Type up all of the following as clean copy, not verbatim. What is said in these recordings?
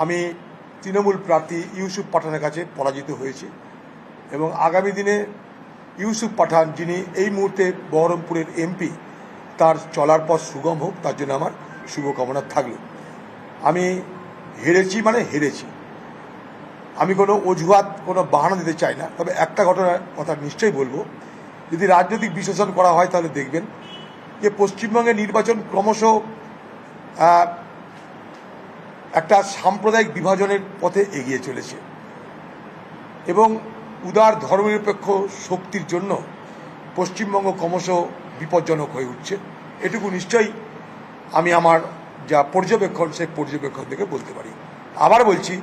আমি তৃণমূল প্রার্থী ইউসুফ পাঠানের কাছে পরাজিত হয়েছি এবং আগামী দিনে ইউসুফ পাঠান যিনি এই মুহূর্তে বহরমপুরের এমপি তার চলার পথ সুগম হোক তার জন্য আমার শুভকামনা থাকলো। আমি হেরেছি মানে হেরেছি, আমি কোনো অজুহাত কোনো বাহানা দিতে চাই না। তবে একটা ঘটনার কথা নিশ্চয়ই বলবো, যদি রাজনৈতিক বিশ্লেষণ করা হয় তাহলে দেখবেন যে পশ্চিমবঙ্গের নির্বাচন ক্রমশ একটা সাম্প্রদায়িক বিভাজনের পথে এগিয়ে চলেছে এবং উদার ধর্মনিরপেক্ষ শক্তির জন্য পশ্চিমবঙ্গ ক্রমশ বিপজ্জনক হয়ে উঠছে। এটুকু নিশ্চয়ই আমি আমার যা পর্যবেক্ষণ সেই পর্যবেক্ষণ থেকে বলতে পারি। আবার বলছি,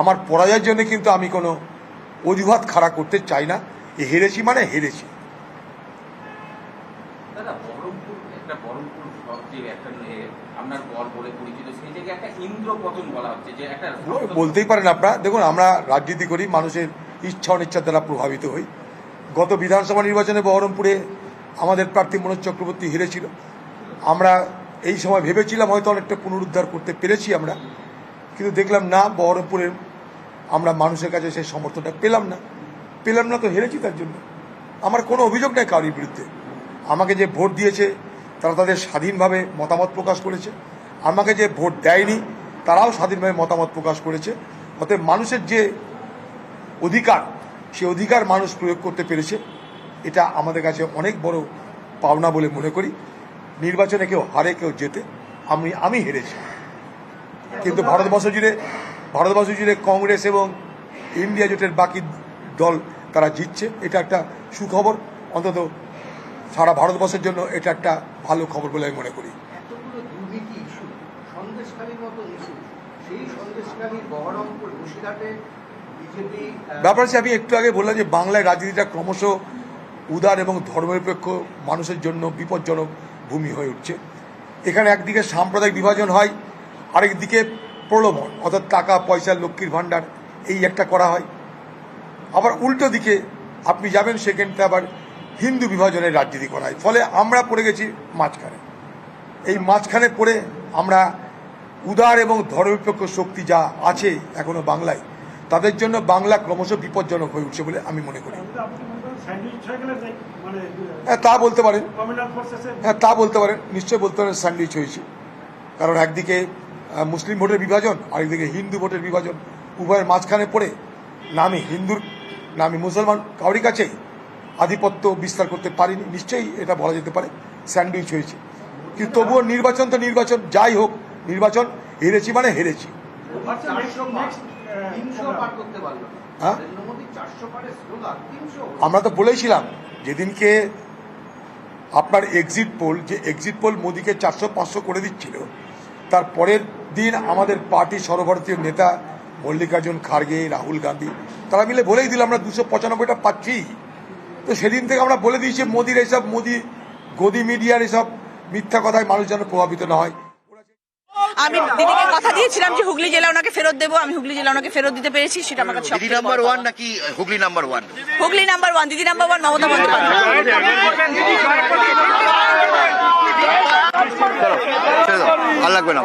আমার পরাজয়ের জন্য কিন্তু আমি কোনো অজুহাত খাড়া করতে চাই না। হেরেছি মানে হেরেছি। বলতেই পারেন আপনারা। দেখুন, আমরা রাজনীতি করি, মানুষের ইচ্ছা অনিচ্ছার দ্বারা প্রভাবিত হই। গত বিধানসভা নির্বাচনে বহরমপুরে আমাদের প্রার্থী মনোজ চক্রবর্তী হেরেছিল। আমরা এই সময় ভেবেছিলাম হয়তো অনেকটা পুনরুদ্ধার করতে পেরেছি আমরা, কিন্তু দেখলাম না, বহরমপুরের আমরা মানুষের কাছে সেই সমর্থনটা পেলাম না তো হেরেছি। তার জন্য আমার কোনো অভিযোগ নেই কারোর বিরুদ্ধে। আমাকে যে ভোট দিয়েছে তারা তাদের স্বাধীনভাবে মতামত প্রকাশ করেছে, আমাকে যে ভোট দেয়নি তারাও স্বাধীনভাবে মতামত প্রকাশ করেছে। অতএব মানুষের যে অধিকার, সে অধিকার মানুষ প্রয়োগ করতে পেরেছে, এটা আমাদের কাছে অনেক বড় পাওনা বলে মনে করি। নির্বাচনে কেউ হারে কেউ জেতে, আমি হেরেছি, কিন্তু ভারতবর্ষ জুড়ে কংগ্রেস এবং ইন্ডিয়া জোটের বাকি দল তারা জিতছে। এটা একটা সুখবর, অন্তত সারা ভারতবর্ষের জন্য এটা একটা ভালো খবর বলে আমি মনে করি। ব্যাপার হচ্ছে, আমি একটু আগে বললাম যে বাংলায় রাজনীতিটা ক্রমশ উদার এবং ধর্মনিরপেক্ষ মানুষের জন্য বিপজ্জনক ভূমি হয়ে উঠছে। এখানে একদিকে সাম্প্রদায়িক বিভাজন হয়, আরেকদিকে প্রলোভন, অর্থাৎ টাকা পয়সা, লক্ষ্মীর ভাণ্ডার, এই একটা করা হয়। আবার উল্টো দিকে আপনি যাবেন, সেখানটা আবার হিন্দু বিভাজনের রাজনীতি করা হয়। ফলে আমরা পড়ে গেছি মাঝখানে। এই মাঝখানে পড়ে আমরা উদার এবং ধর্মনিরপেক্ষ শক্তি যা আছে এখনো বাংলায়, তাদের জন্য বাংলা ক্রমশ বিপজ্জনক হয়ে উঠছে বলে আমি মনে করি। হ্যাঁ, তা বলতে পারেন। নিশ্চয়ই বলতে পারেন স্যান্ডউইচ হয়েছে। কারণ একদিকে মুসলিম ভোটের বিভাজন, আরেকদিকে হিন্দু ভোটের বিভাজন, উভয়ের মাঝখানে পড়ে নামি হিন্দুর নামি মুসলমান কাউরি কাছেই আধিপত্য বিস্তার করতে পারিনি। নিশ্চয়ই এটা বলা যেতে পারে স্যান্ডউইচ হয়েছে। কিন্তু তবুও নির্বাচন তো নির্বাচন, যাই হোক, নির্বাচন হেরেছি মানে হেরেছি। আমরা তো বলেছিলাম যেদিনকে আপনার এক্সিট পোল মোদিকে 400-500 করে দিচ্ছিল, তার পরের দিন আমাদের পার্টি সর্বভারতীয় নেতা মল্লিকার্জুন খাড়গে, রাহুল গান্ধী তারা মিলে বলেই দিল আমরা 295টা পাচ্ছি। তো সেদিন থেকে আমরা বলে দিয়েছি মোদির এইসব গদি মিডিয়ার এসব মিথ্যা কথায় মানুষ যেন প্রভাবিত না হয়। আমি দিদিকে কথা দিয়েছিলাম যে হুগলি জেলা ওনাকে ফেরত দেবো, আমি হুগলি জেলা ওনাকে ফেরত দিতে পেরেছি, সেটা আমার কাছে দিদি নাম্বার 1 নাকি হুগলি নাম্বার 1? হুগলি নাম্বার 1, দিদি নাম্বার 1 মমতা বন্দ্যোপাধ্যায়। ভালো লাগবে না।